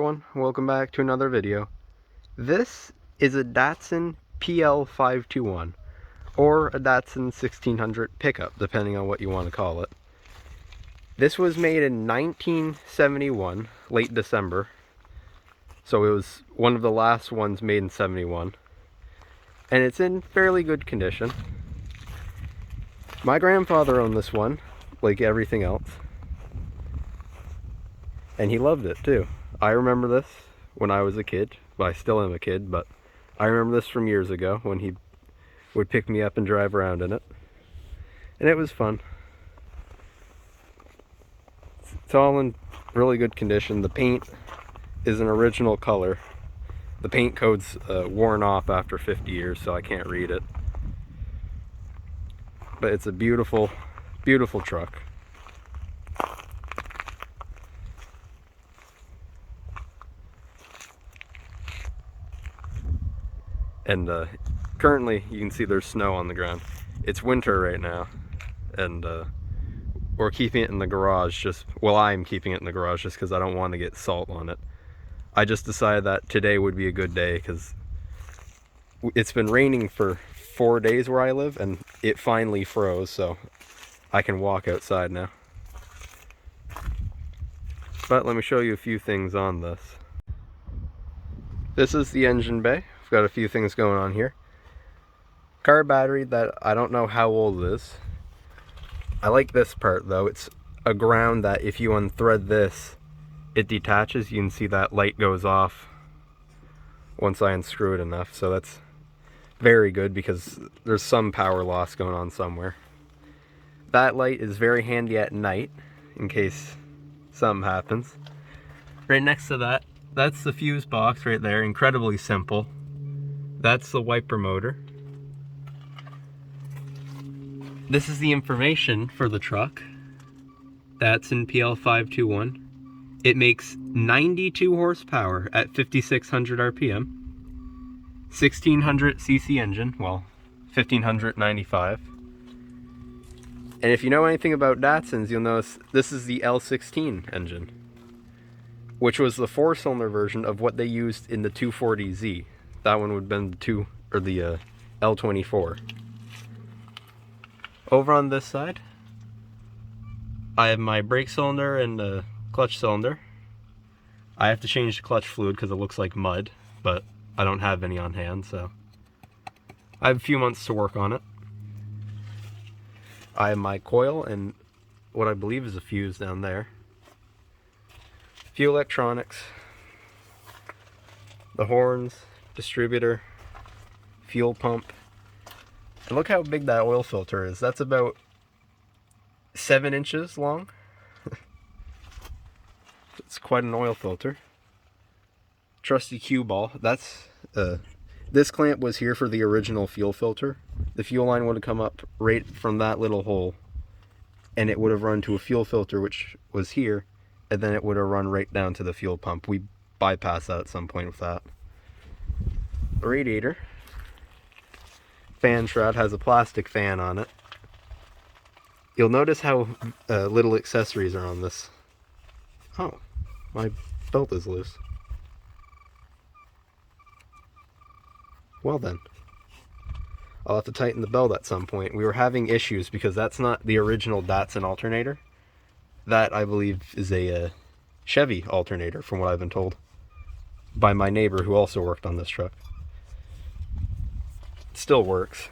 everyone, welcome back to another video. This is a Datsun Pl521 or a Datsun 1600 pickup, depending on what you want to call it. This was made in 1971, late December, so it was one of the last ones made in 71, and it's in fairly good condition. My grandfather owned this one, like everything else, and he loved it too. I remember this when I was a kid. Well, I still am a kid, but I remember this from years ago when he would pick me up and drive around in it. And it was fun. It's all in really good condition. The paint is an original color. The paint code's worn off after 50 years, so I can't read it. But it's a beautiful, beautiful truck. And currently you can see there's snow on the ground. It's winter right now, and we're keeping it in the garage I'm keeping it in the garage just because I don't want to get salt on it. I just decided that today would be a good day because it's been raining for 4 days where I live, and it finally froze, so I can walk outside now. But let me show you a few things on this. This is the engine bay. I've got a few things going on here. Car battery that I don't know how old it is. I like this part though. It's a ground that if you unthread this, it detaches. You can see that light goes off once I unscrew it enough. So that's very good because there's some power loss going on somewhere. That light is very handy at night in case something happens. Right next to that, that's the fuse box right there. Incredibly simple. That's the wiper motor. This is the information for the truck. Datsun Pl521. It makes 92 horsepower at 5,600 RPM. 1600 cc engine, well, 1595. And if you know anything about Datsuns, you'll notice this is the L16 engine, which was the 4-cylinder version of what they used in the 240Z. That one would have been the L24. Over on this side, I have my brake cylinder and clutch cylinder. I have to change the clutch fluid because it looks like mud, but I don't have any on hand, so I have a few months to work on it. I have my coil and what I believe is a fuse down there. A few electronics, the horns, distributor, fuel pump. And look how big that oil filter is. That's about 7 inches long. It's quite an oil filter. Trusty cue ball. That's this clamp was here for the original fuel filter. The fuel line would have come up right from that little hole, and it would have run to a fuel filter which was here, and then it would have run right down to the fuel pump. We bypassed that at some point with that. The radiator fan shroud has a plastic fan on it. You'll notice how little accessories are on this. Oh, my belt is loose. Well then, I'll have to tighten the belt at some point. We were having issues because that's not the original Datsun alternator. That, I believe, is a Chevy alternator, from what I've been told by my neighbor who also worked on this truck. It still works.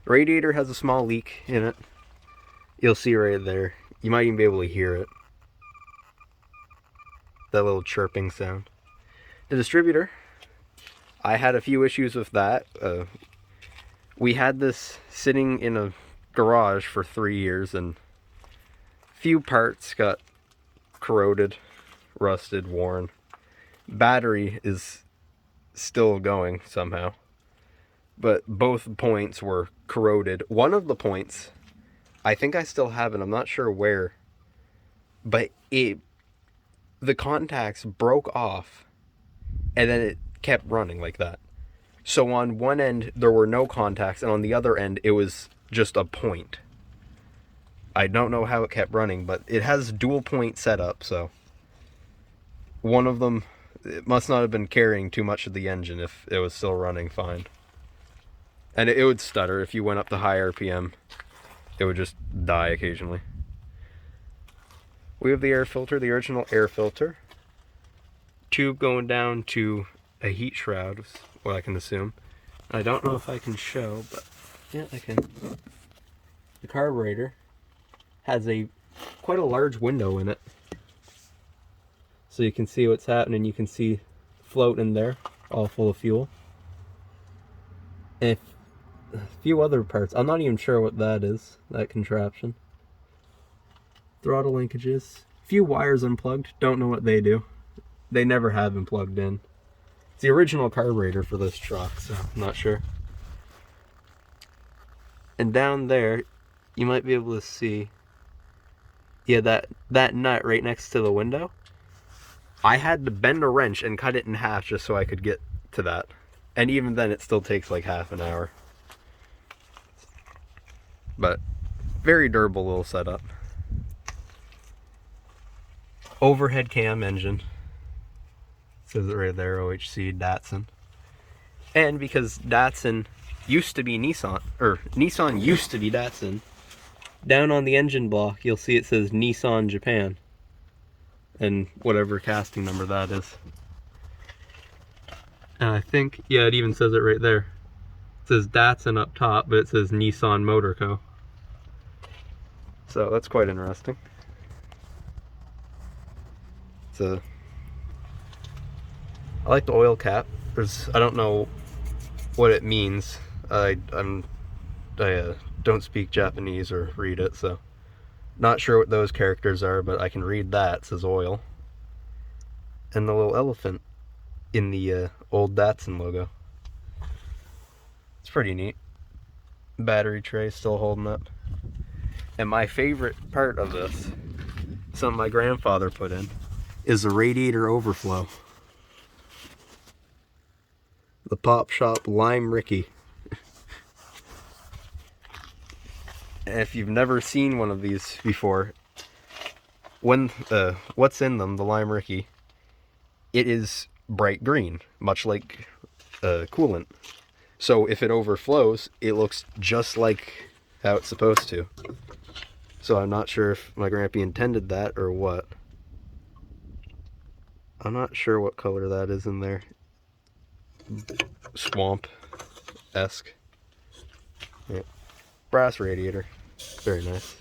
The radiator has a small leak in it. You'll see right there. You might even be able to hear it. That little chirping sound. The distributor, I had a few issues with that. We had this sitting in a garage for 3 years, and few parts got corroded, rusted, worn. Battery is still going somehow, but both points were corroded. One of the points, I think I still have it, I'm not sure where, but the contacts broke off and then it kept running like that. So on one end there were no contacts, and on the other end it was just a point. I don't know how it kept running, but it has dual point setup, so one of them it must not have been carrying too much of the engine if it was still running fine. And it would stutter if you went up to high RPM. It would just die occasionally. We have the air filter, the original air filter. Tube going down to a heat shroud, is what I can assume. I don't know if I can show, but yeah, I can. The carburetor has quite a large window in it. So you can see what's happening. You can see float in there, all full of fuel. And a few other parts. I'm not even sure what that is, that contraption. Throttle linkages. A few wires unplugged. Don't know what they do. They never have been plugged in. It's the original carburetor for this truck, so I'm not sure. And down there, you might be able to see, yeah, that nut right next to the window. I had to bend a wrench and cut it in half just so I could get to that. And even then, it still takes like half an hour. But very durable little setup. Overhead cam engine. Says it right there, OHC Datsun. And because Datsun used to be Nissan, or Nissan used to be Datsun, down on the engine block you'll see it says Nissan Japan. And whatever casting number that is. And I think, yeah, it even says it right there. It says Datsun up top, but it says Nissan Motor Co. So that's quite interesting. I like the oil cap. I don't know what it means. I don't speak Japanese or read it, so not sure what those characters are, but I can read that. It says oil. And the little elephant in the old Datsun logo. It's pretty neat. Battery tray still holding up. And my favorite part of this, something my grandfather put in, is the radiator overflow. The Pop Shop Lime Ricky. And if you've never seen one of these before, what's in them, the Lime Ricky, it is bright green, much like coolant. So if it overflows, it looks just like how it's supposed to. So I'm not sure if my grandpa intended that or what. I'm not sure what color that is in there. Swamp-esque. Yeah. Brass radiator. Very nice.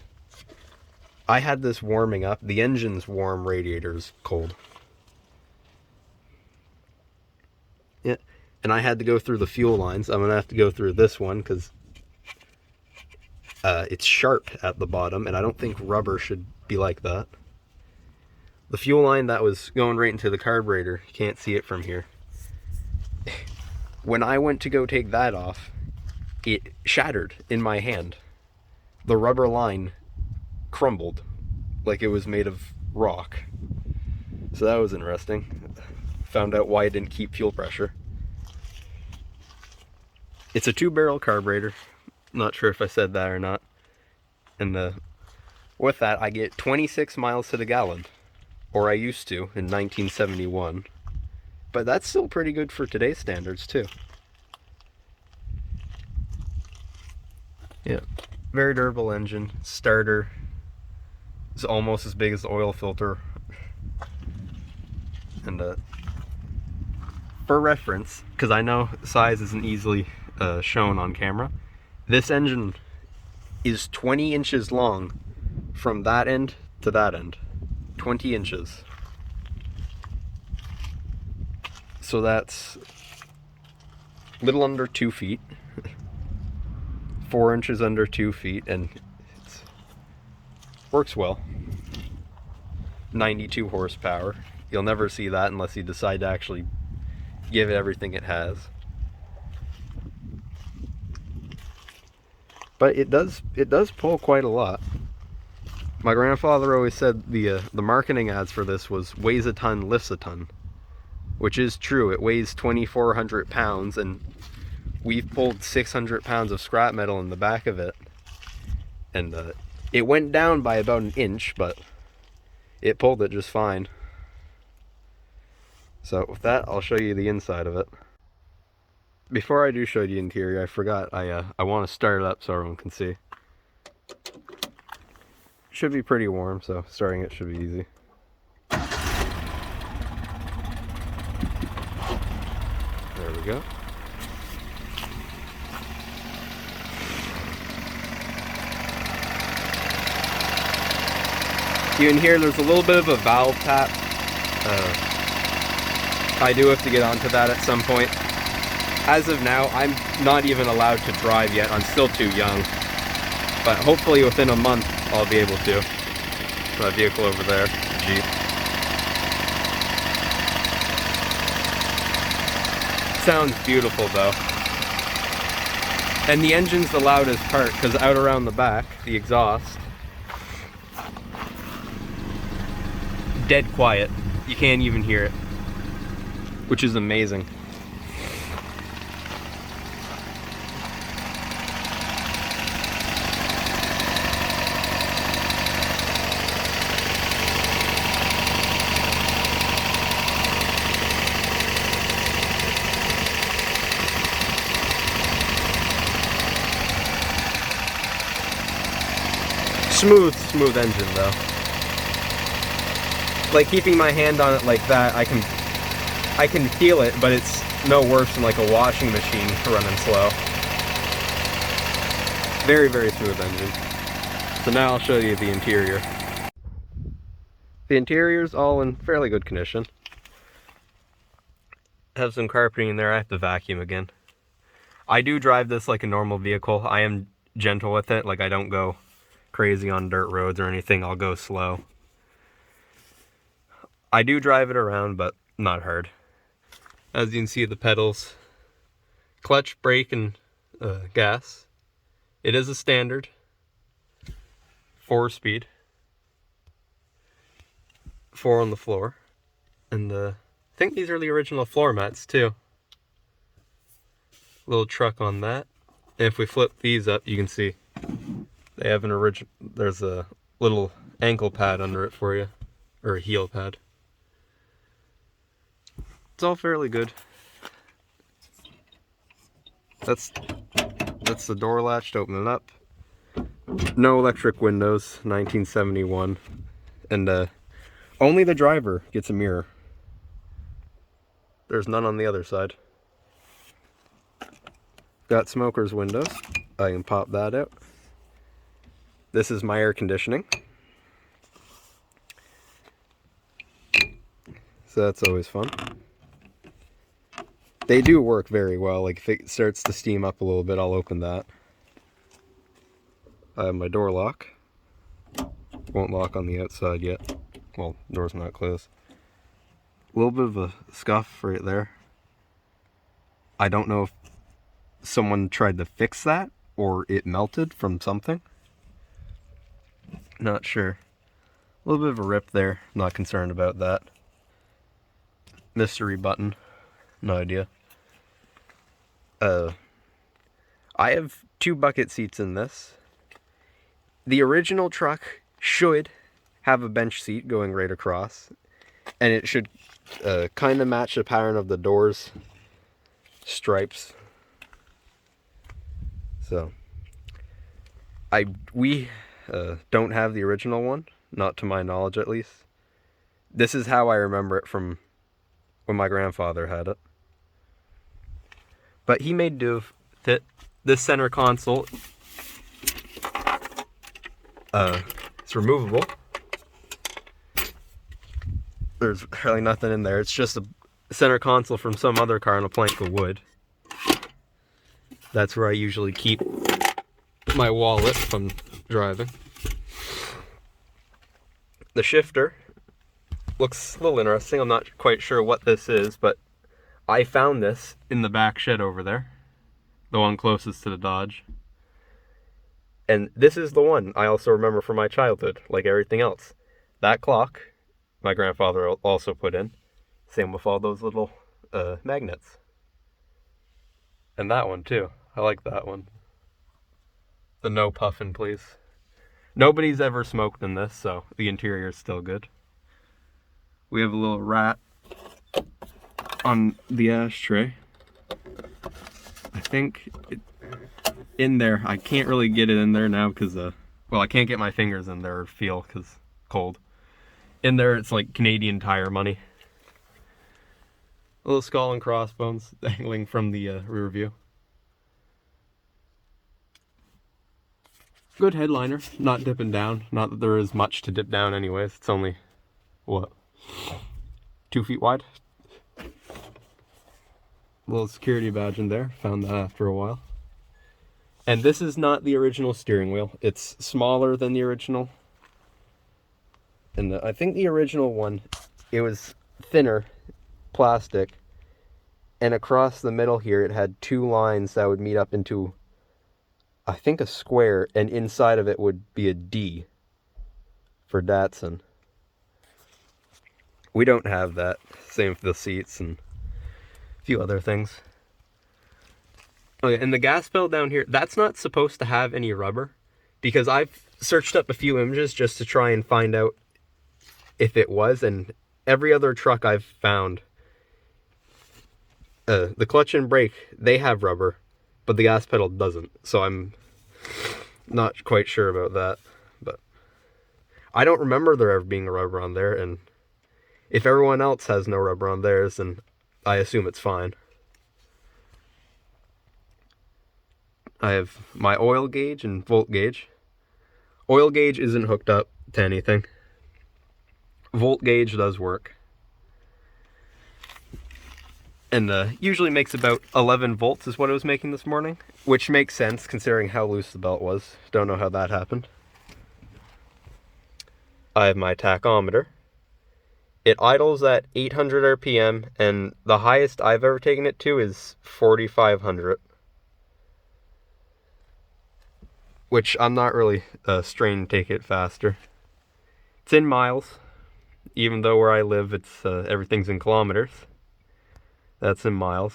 I had this warming up. The engine's warm, radiator's cold. Yeah. And I had to go through the fuel lines. I'm going to have to go through this one because it's sharp at the bottom, and I don't think rubber should be like that. The fuel line that was going right into the carburetor, you can't see it from here. When I went to go take that off, it shattered in my hand. The rubber line crumbled like it was made of rock. So that was interesting. Found out why it didn't keep fuel pressure. It's a 2-barrel carburetor. Not sure if I said that or not. And with that, I get 26 miles to the gallon. Or I used to in 1971. But that's still pretty good for today's standards too. Yeah, very durable engine. Starter is almost as big as the oil filter. And for reference, because I know size isn't easily shown on camera, this engine is 20 inches long from that end to that end. 20 inches. So that's a little under 2 feet. 4 inches under 2 feet, and it works well. 92 horsepower. You'll never see that unless you decide to actually give it everything it has. But it does pull quite a lot. My grandfather always said the marketing ads for this was weighs a ton, lifts a ton. Which is true. It weighs 2,400 pounds, and we've pulled 600 pounds of scrap metal in the back of it. And it went down by about an inch, but it pulled it just fine. So with that, I'll show you the inside of it. Before I do show you the interior, I forgot I want to start it up so everyone can see. Should be pretty warm, so starting it should be easy. There we go. You can hear there's a little bit of a valve tap. I do have to get onto that at some point. As of now, I'm not even allowed to drive yet. I'm still too young. But hopefully within a month, I'll be able to. That vehicle over there, Jeep. Sounds beautiful though. And the engine's the loudest part, because out around the back, the exhaust, dead quiet. You can't even hear it, which is amazing. Smooth engine though. Like keeping my hand on it like that, I can feel it, but it's no worse than like a washing machine running slow. Very, very smooth engine. So now I'll show you the interior. The interior's all in fairly good condition. Have some carpeting in there. I have to vacuum again. I do drive this like a normal vehicle. I am gentle with it. Like I don't go crazy on dirt roads or anything. I'll go slow. I do drive it around, but not hard. As you can see, the pedals, clutch, brake, and gas. It is a standard 4-speed, 4 on the floor, and I think these are the original floor mats too. Little truck on that. And if we flip these up, you can see they have an original. There's a little ankle pad under it for you, or a heel pad. It's all fairly good. That's the door latch to open it up. No electric windows, 1971, and only the driver gets a mirror. There's none on the other side. Got smoker's windows. I can pop that out. This is my air conditioning. So that's always fun. They do work very well. Like if it starts to steam up a little bit, I'll open that. I have my door lock. Won't lock on the outside yet. Well, door's not closed. A little bit of a scuff right there. I don't know if someone tried to fix that or it melted from something. Not sure. A little bit of a rip there. Not concerned about that. Mystery button. No idea. I have 2 bucket seats in this. The original truck should have a bench seat going right across, and it should kind of match the pattern of the doors stripes. So we don't have the original one, not to my knowledge at least. This is how I remember it from when my grandfather had it. But he made do with it. This center console, it's removable. There's really nothing in there. It's just a center console from some other car and a plank of wood. That's where I usually keep my wallet from driving. The shifter looks a little interesting. I'm not quite sure what this is, but I found this in the back shed over there. The one closest to the Dodge. And this is the one I also remember from my childhood, like everything else. That clock, my grandfather also put in. Same with all those little magnets. And that one too. I like that one. The no puffin', please. Nobody's ever smoked in this, so the interior is still good. We have a little rat on the ashtray. I think in there, I can't really get it in there now because, well, I can't get my fingers in there or feel because cold. In there, it's like Canadian Tire money. A little skull and crossbones dangling from the rear view. Good headliner, not dipping down. Not that there is much to dip down anyways. It's only, what, 2 feet wide? Little security badge in there. Found that after a while. And this is not the original steering wheel. It's smaller than the original. And I think the original one, it was thinner plastic. And across the middle here, it had 2 lines that would meet up into, I think, a square, and inside of it would be a D for Datsun. We don't have that. Same for the seats and a few other things. Okay, and the gas pedal down here, that's not supposed to have any rubber, because I've searched up a few images just to try and find out if it was, and every other truck I've found, the clutch and brake, they have rubber, but the gas pedal doesn't. So I'm not quite sure about that, but I don't remember there ever being a rubber on there, and if everyone else has no rubber on theirs, then I assume it's fine. I have my oil gauge and volt gauge. Oil gauge isn't hooked up to anything. Volt gauge does work. And usually makes about 11 volts is what it was making this morning, which makes sense considering how loose the belt was. Don't know how that happened. I have my tachometer. It idles at 800 RPM, and the highest I've ever taken it to is 4,500. Which I'm not really strained to take it faster. It's in miles, even though where I live, it's everything's in kilometers. That's in miles.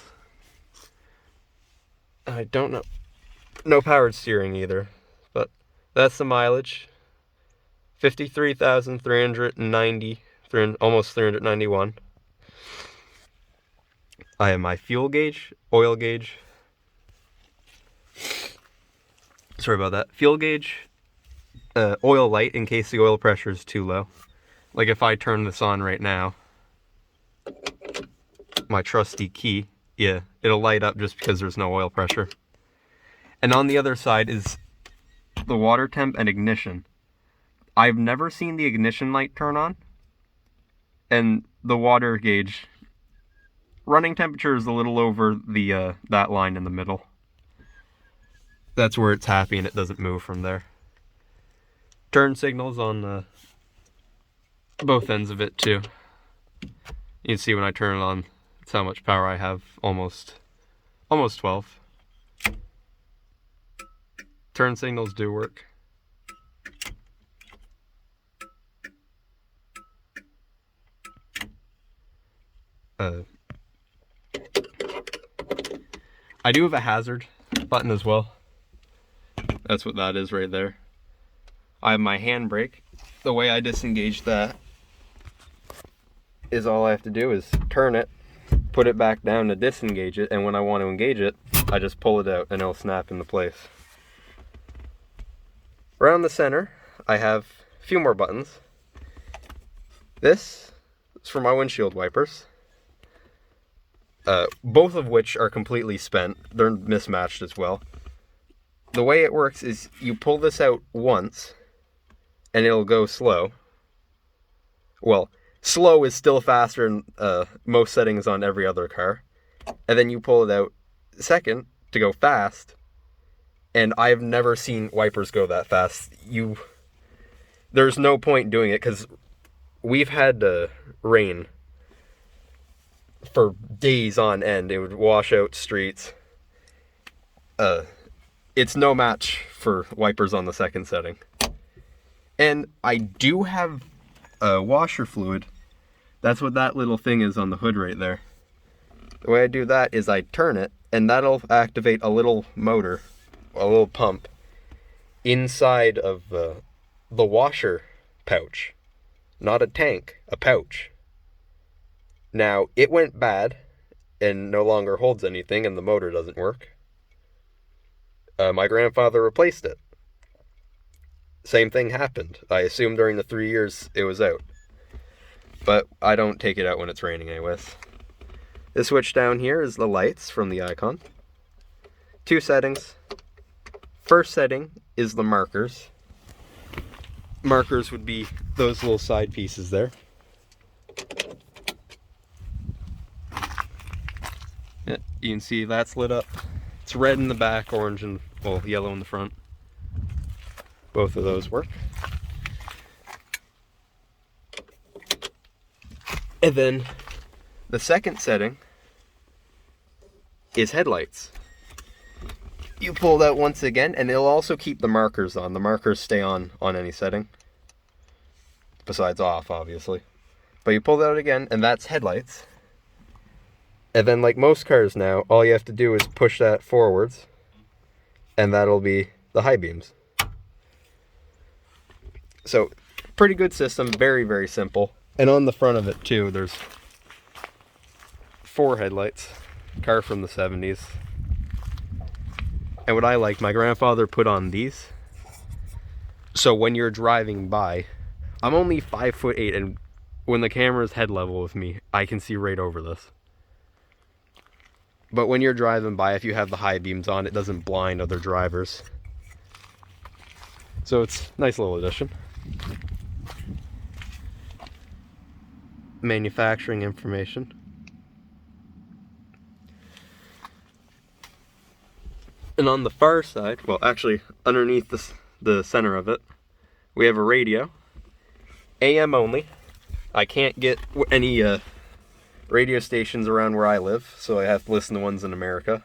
I don't know. No powered steering either, but that's the mileage. 53,390, almost 391. I have my fuel gauge, oil gauge. Sorry about that. Fuel gauge, oil light in case the oil pressure is too low. Like if I turn this on right now, my trusty key, yeah, it'll light up just because there's no oil pressure. And on the other side is the water temp and ignition. I've never seen the ignition light turn on. And the water gauge, running temperature is a little over the that line in the middle. That's where it's happy and it doesn't move from there. Turn signals on both ends of it too. You can see when I turn it on, it's how much power I have, almost 12. Turn signals do work. I do have a hazard button as well. That's what that is right there. I have my handbrake. The way I disengage that is all I have to do is turn it, put it back down to disengage it, and when I want to engage it, I just pull it out and it'll snap into place. Around the center, I have a few more buttons. This is for my windshield wipers. Both of which are completely spent. They're mismatched as well. The way it works is you pull this out once, and it'll go slow. Well, slow is still faster in most settings on every other car. And then you pull it out second to go fast. And I've never seen wipers go that fast. There's no point doing it because we've had rain for days on end. It would wash out streets. It's no match for wipers on the second setting. And I do have washer fluid. That's what that little thing is on the hood right there. The way I do that is I turn it, and that'll activate a little motor, a little pump, inside of the washer pouch. Not a tank, a pouch. Now, it went bad and no longer holds anything and the motor doesn't work. My grandfather replaced it. Same thing happened. I assume during the 3 years it was out. But I don't take it out when it's raining anyways. This switch down here is the lights from the icon. 2 settings. First setting is the markers. Markers would be those little side pieces there. Yeah, you can see that's lit up. It's red in the back, orange and, well, yellow in the front. Both of those work. And then the second setting is headlights. You pull that once again, and it'll also keep the markers on. The markers stay on any setting. Besides off, obviously. But you pull that out again, and that's headlights. And then, like most cars now, all you have to do is push that forwards, and that'll be the high beams. So, pretty good system, very, very simple. And on the front of it, too, there's 4 headlights. Car from the 70s. And what I like, my grandfather put on these. So when you're driving by, I'm only 5'8", and when the camera's head level with me, I can see right over this. But when you're driving by, if you have the high beams on, it doesn't blind other drivers. So it's a nice little addition. Manufacturing information. And on the far side, well, actually underneath the center of it, we have a radio. AM only. I can't get any radio stations around where I live, so I have to listen to ones in America.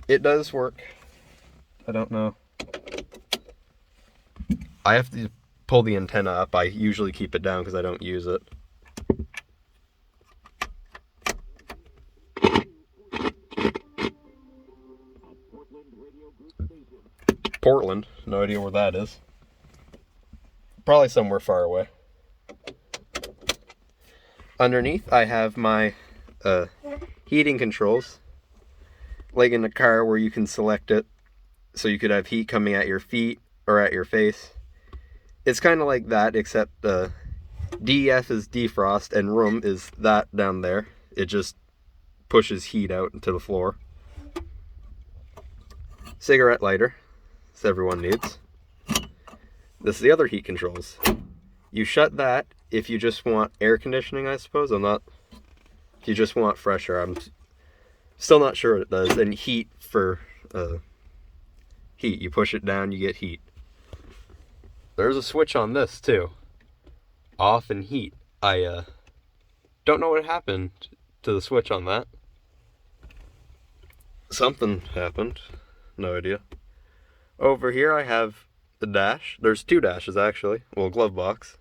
It does work. I don't know. I have to pull the antenna up. I usually keep it down because I don't use it. Portland, no idea where that is. Probably somewhere far away. Underneath, I have my heating controls. Like in the car where you can select it. So you could have heat coming at your feet or at your face. It's kind of like that, except DEF is defrost and room is that down there. It just pushes heat out into the floor. Cigarette lighter. Everyone needs. This is the other heat controls. You shut that if you just want air conditioning, I suppose. If you just want fresh air, I'm still not sure what it does. And heat for heat. You push it down, you get heat. There's a switch on this too. Off and heat. I don't know what happened to the switch on that. Something happened. No idea. Over here I have the dash. There's 2 dashes actually. Well, glove box.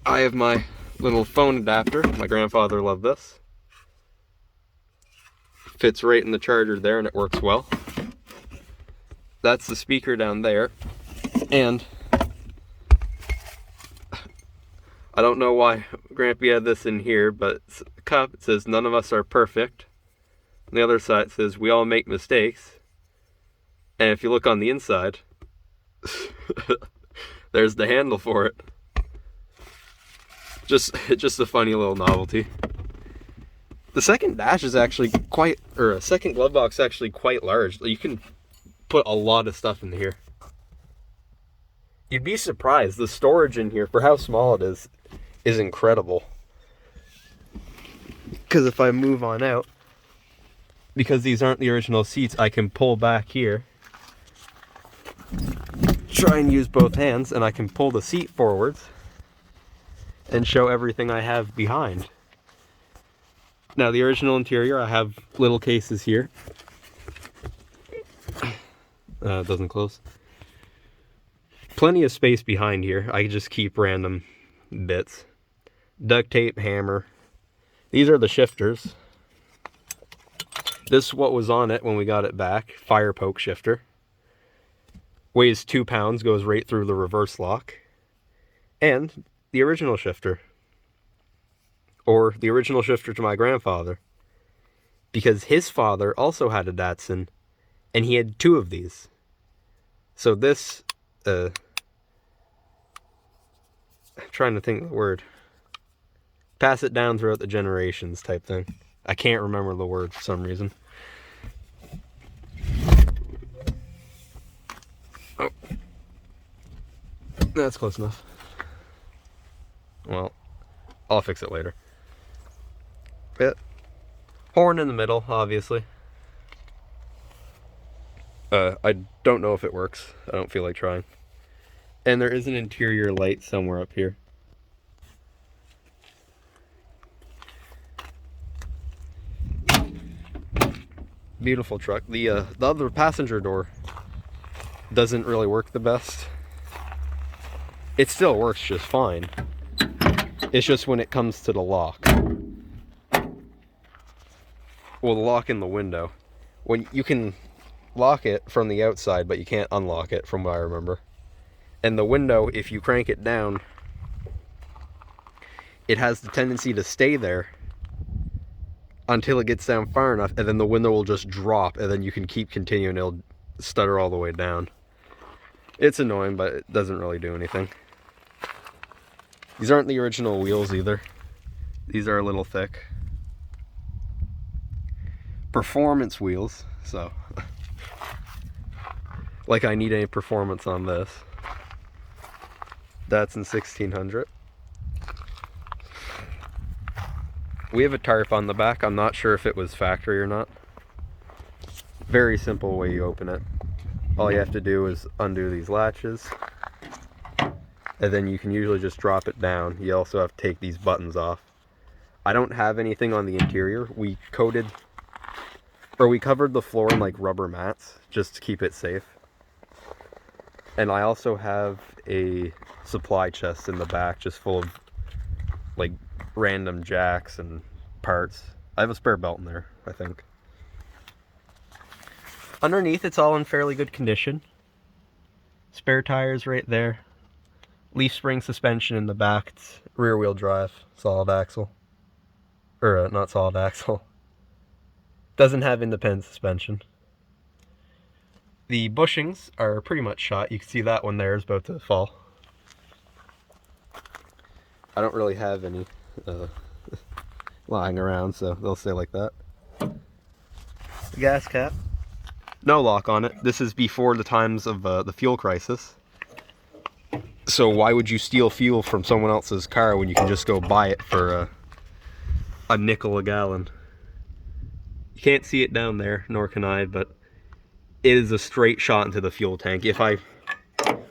I have my little phone adapter. My grandfather loved this. Fits right in the charger there and it works well. That's the speaker down there. And I don't know why Grampy had this in here, but it's a cup. It says none of us are perfect. On the other side it says we all make mistakes. And if you look on the inside, there's the handle for it. Just a funny little novelty. The second dash is actually second glove box is actually quite large. You can put a lot of stuff in here. You'd be surprised. The storage in here, for how small it is incredible. Because if I move on out, because these aren't the original seats, I can pull back here, try and use both hands, and I can pull the seat forwards and show everything I have behind. Now the original interior, I have little cases here. It doesn't close. Plenty of space behind here. I can just keep random bits. Duct tape, hammer. These are the shifters. This is what was on it when we got it back. Fire poke shifter. Weighs 2 pounds, goes right through the reverse lock. And the original shifter. or the original shifter to my grandfather, because his father also had a Datsun, and he had 2 of these. So this, I'm trying to think of the word, pass it down throughout the generations type thing. I can't remember the word for some reason. Oh, that's close enough. Well, I'll fix it later. Yeah. Horn in the middle, obviously. I don't know if it works. I don't feel like trying. And there is an interior light somewhere up here. Beautiful truck. The other passenger door doesn't really work the best. It still works just fine. It's just when it comes to the lock. Well, the lock in the window. When you can lock it from the outside, but you can't unlock it from what I remember. And the window, if you crank it down, it has the tendency to stay there until it gets down far enough, and then the window will just drop, and then you can keep continuing. It'll stutter all the way down. It's annoying, but it doesn't really do anything. These aren't the original wheels either. These are a little thick. Performance wheels, so like I need any performance on this. Datsun 1600. We have a tarp on the back. I'm not sure if it was factory or not. Very simple way you open it. All you have to do is undo these latches, and then you can usually just drop it down. You also have to take these buttons off. I don't have anything on the interior. We covered the floor in like rubber mats just to keep it safe. And I also have a supply chest in the back just full of like random jacks and parts. I have a spare belt in there, I think. Underneath, it's all in fairly good condition. Spare tires right there. Leaf spring suspension in the back. It's rear wheel drive, solid axle. Or not solid axle. Doesn't have independent suspension. The bushings are pretty much shot. You can see that one there is about to fall. I don't really have any lying around, so they'll stay like that. The gas cap. No lock on it. This is before the times of the fuel crisis. So why would you steal fuel from someone else's car when you can just go buy it for a nickel a gallon? You can't see it down there, nor can I, but it is a straight shot into the fuel tank.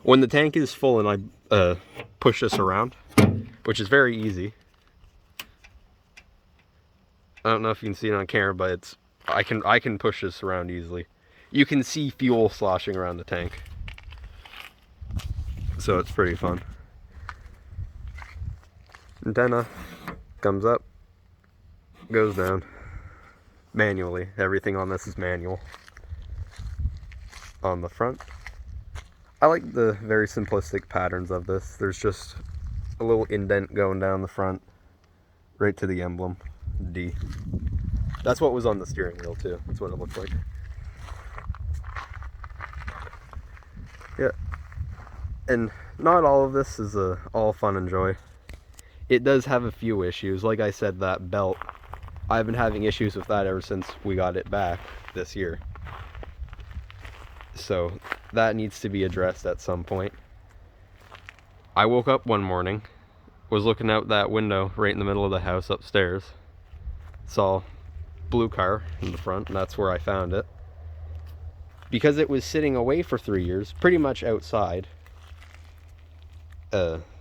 When the tank is full and I push this around, which is very easy. I don't know if you can see it on camera, but I can push this around easily. You can see fuel sloshing around the tank. So it's pretty fun. Antenna comes up, goes down manually. Everything on this is manual. On the front, I like the very simplistic patterns of this. There's just a little indent going down the front, right to the emblem, D. That's what was on the steering wheel too. That's what it looked like. Yeah. And not all of this is all fun and joy. It does have a few issues. Like I said, that belt, I've been having issues with that ever since we got it back this year. So that needs to be addressed at some point. I woke up one morning, was looking out that window right in the middle of the house upstairs, saw blue car in the front, and that's where I found it. Because it was sitting away for 3 years, pretty much outside,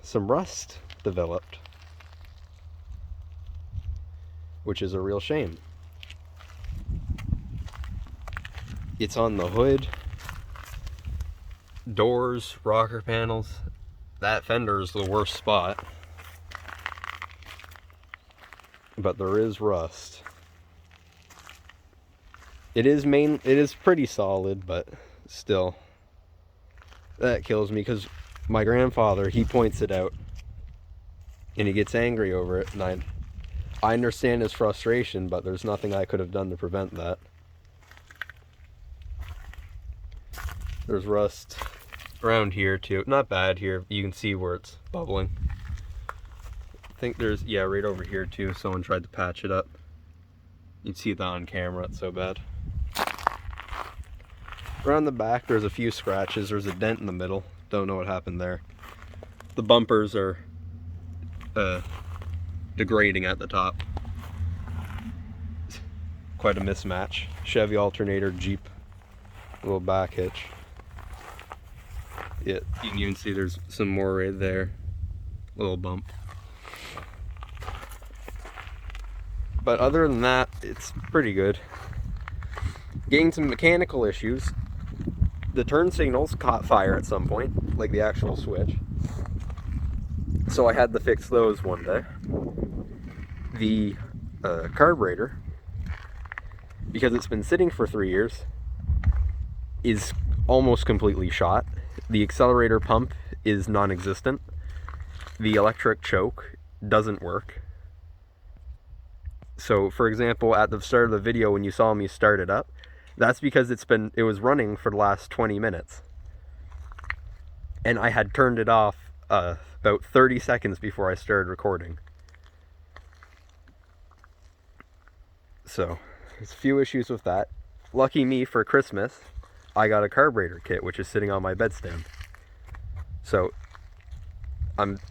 some rust developed, which is a real shame. It's on the hood, doors, rocker panels. That fender is the worst spot, but there is rust. It is pretty solid, but still, that kills me because my grandfather, he points it out and he gets angry over it, and I understand his frustration, but there's nothing I could have done to prevent that. There's rust around here too. Not bad here. You can see where it's bubbling. I think there's, yeah, right over here too. Someone tried to patch it up. You can see that on camera, it's so bad. Around the back, there's a few scratches. There's a dent in the middle. Don't know what happened there. The bumpers are degrading at the top. Quite a mismatch. Chevy alternator, Jeep, little back hitch. Yeah, you can even see there's some more right there. Little bump. But other than that, it's pretty good. Getting some mechanical issues. The turn signals caught fire at some point, like the actual switch. So I had to fix those one day. The carburetor, because it's been sitting for 3 years, is almost completely shot. The accelerator pump is non-existent. The electric choke doesn't work. So, for example, at the start of the video when you saw me start it up, that's because it was running for the last 20 minutes. And I had turned it off about 30 seconds before I started recording. So, there's a few issues with that. Lucky me, for Christmas, I got a carburetor kit, which is sitting on my bedstand. So,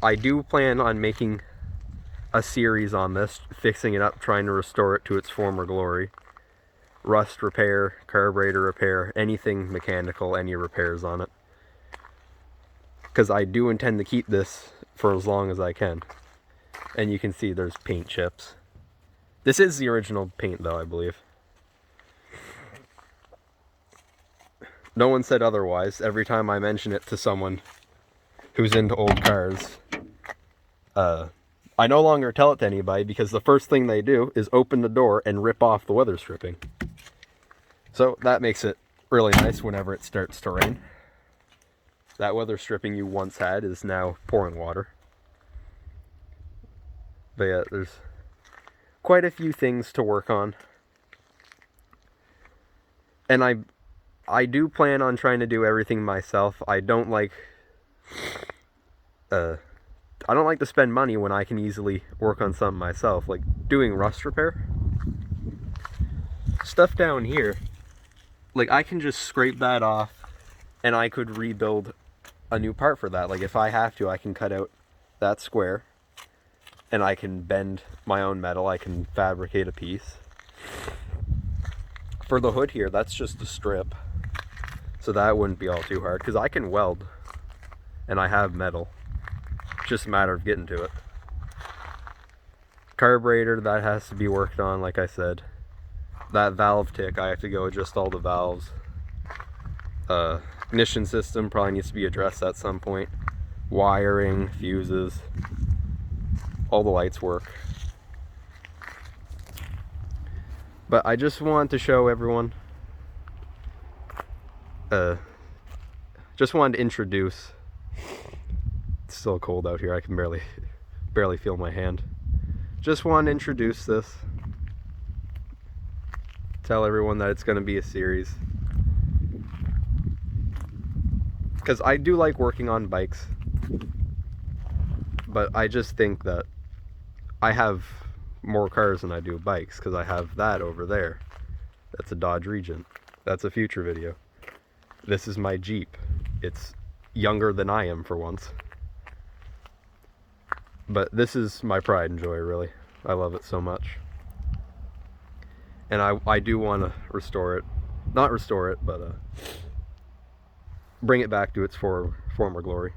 I do plan on making a series on this, fixing it up, trying to restore it to its former glory. Rust repair, carburetor repair, anything mechanical, any repairs on it. Because I do intend to keep this for as long as I can. And you can see there's paint chips. This is the original paint though, I believe. No one said otherwise. Every time I mention it to someone who's into old cars, I no longer tell it to anybody, because the first thing they do is open the door and rip off the weather stripping. So that makes it really nice whenever it starts to rain. That weather stripping you once had is now pouring water. But yeah, there's quite a few things to work on. And I do plan on trying to do everything myself. I don't like to spend money when I can easily work on something myself, like doing rust repair. Stuff down here, like I can just scrape that off and I could rebuild a new part for that. Like if I have to, I can cut out that square and I can bend my own metal. I can fabricate a piece. For the hood here, that's just a strip, so that wouldn't be all too hard, because I can weld and I have metal. It's just a matter of getting to it. Carburetor, that has to be worked on, like I said. That valve tick, I have to go adjust all the valves. Ignition system probably needs to be addressed at some point. Wiring, fuses, all the lights work. But I just want to show everyone, just wanted to introduce, it's still cold out here, I can barely feel my hand. Just wanted to introduce this. Tell everyone that it's going to be a series. Because I do like working on bikes. But I just think that I have more cars than I do bikes, because I have that over there. That's a Dodge Regent. That's a future video. This is my Jeep. It's younger than I am for once. But this is my pride and joy, really. I love it so much. And I do want to restore it. Not restore it, but bring it back to its former glory.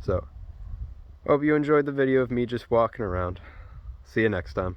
So, hope you enjoyed the video of me just walking around. See you next time.